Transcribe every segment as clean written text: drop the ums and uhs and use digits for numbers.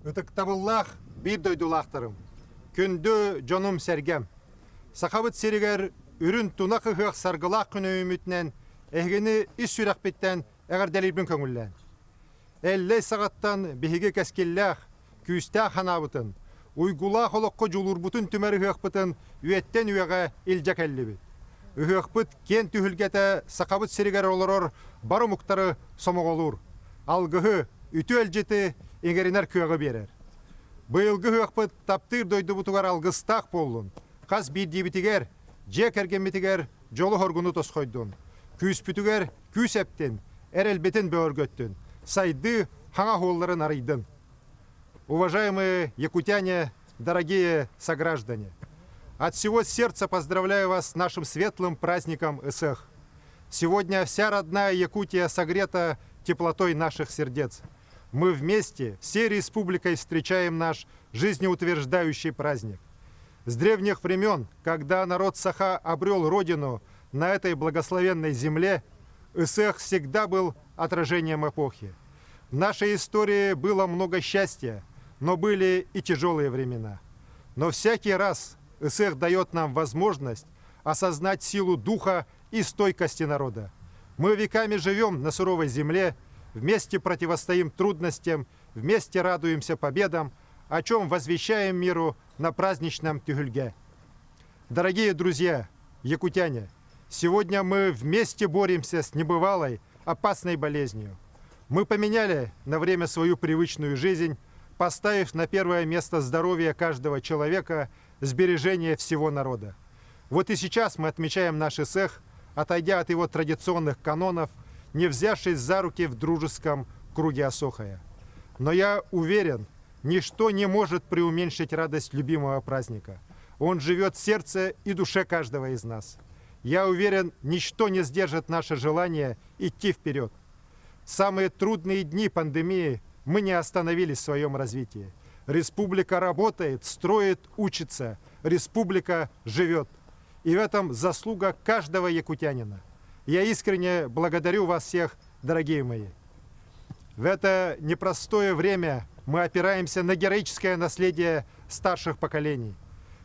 Ытыктабыллах bir дойдулақтарым. Күнді жонум сәргем. Сақабыт серігер үрін тунақ ұхық сарғылақ күні үмітінен әгіні іс сүрәқ беттен әғір дәлірбін көңіллән. Әлләй сағаттан бігіге кәскелләқ, күйістәқ ханабытын, уйгулақ олыққы жулурбутын түмәрі ұқпытын үйеттен үйеға илжәк әлі бит. Ұқпыт кен түхілгеті сақабыт серігер олырыр бары мұқтары сомық олур. Алғығы үті әлжеті еңерінер күйеғі берер. Бұйылғы ұқпыт таптыр дойды бұтығар алғыстақ болын. Қаз бір дебітігер, жек әргенметігер жолы хоргуну тосқойдun. Күйіс бүтігер күйіс әптен, әрелбетін бөргөттін. Сайды хаңа холларын арыйдын. Уважаемые якутяне, дорогие сограждане, от всего сердца поздравляю вас с нашим светлым праздником Исэх. Сегодня вся родная Якутия согрета теплотой наших сердец. Мы вместе, всей республикой встречаем наш жизнеутверждающий праздник. С древних времен, когда народ Саха обрел родину на этой благословенной земле, Исэх всегда был отражением эпохи. В нашей истории было много счастья, но были и тяжелые времена. Но всякий раз Исэх дает нам возможность осознать силу духа и стойкости народа. Мы веками живем на суровой земле, вместе противостоим трудностям, вместе радуемся победам, о чем возвещаем миру на праздничном Тюгюльге. Дорогие друзья, якутяне, сегодня мы вместе боремся с небывалой, опасной болезнью. Мы поменяли на время свою привычную жизнь, поставив на первое место здоровье каждого человека, сбережение всего народа. Вот и сейчас мы отмечаем наш Исэх, отойдя от его традиционных канонов, не взявшись за руки в дружеском круге Асохая. Но я уверен, ничто не может преуменьшить радость любимого праздника. Он живет в сердце и душе каждого из нас. Я уверен, ничто не сдержит наше желание идти вперед. В самые трудные дни пандемии мы не остановились в своем развитии. Республика работает, строит, учится. Республика живет. И в этом заслуга каждого якутянина. Я искренне благодарю вас всех, дорогие мои. В это непростое время мы опираемся на героическое наследие старших поколений.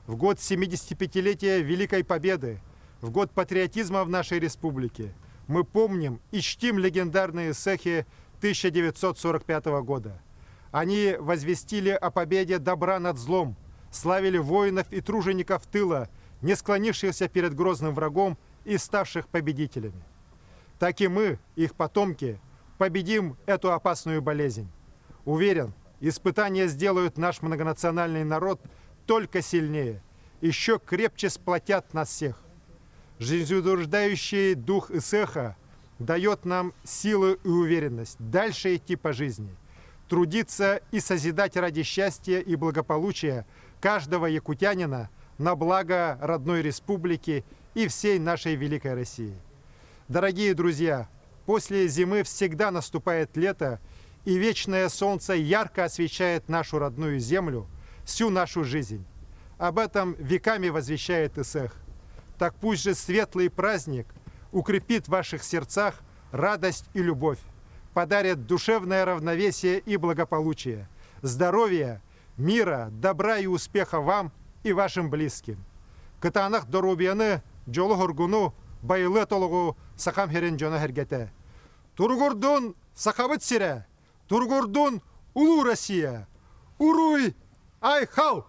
В год 75-летия Великой Победы, в год патриотизма в нашей республике, мы помним и чтим легендарные Исэхи 1945 года. Они возвестили о победе добра над злом, славили воинов и тружеников тыла, не склонившихся перед грозным врагом и ставших победителями. Так и мы, их потомки, победим эту опасную болезнь. Уверен, испытания сделают наш многонациональный народ только сильнее, еще крепче сплотят нас всех. Жизнеутверждающий дух Исэха дает нам силу и уверенность дальше идти по жизни, трудиться и созидать ради счастья и благополучия каждого якутянина на благо родной республики и всей нашей великой России. Дорогие друзья, после зимы всегда наступает лето, и вечное солнце ярко освещает нашу родную землю, всю нашу жизнь. Об этом веками возвещает Исэх. Так пусть же светлый праздник укрепит в ваших сердцах радость и любовь, подарит душевное равновесие и благополучие, здоровья, мира, добра и успеха вам и вашим близким. Кытанах дорубияны жолы хоргуну байлы толугу сақам херен жона хергете. Тургурдун сақабыт сире, тургурдун улу Россия, уруй ай хал!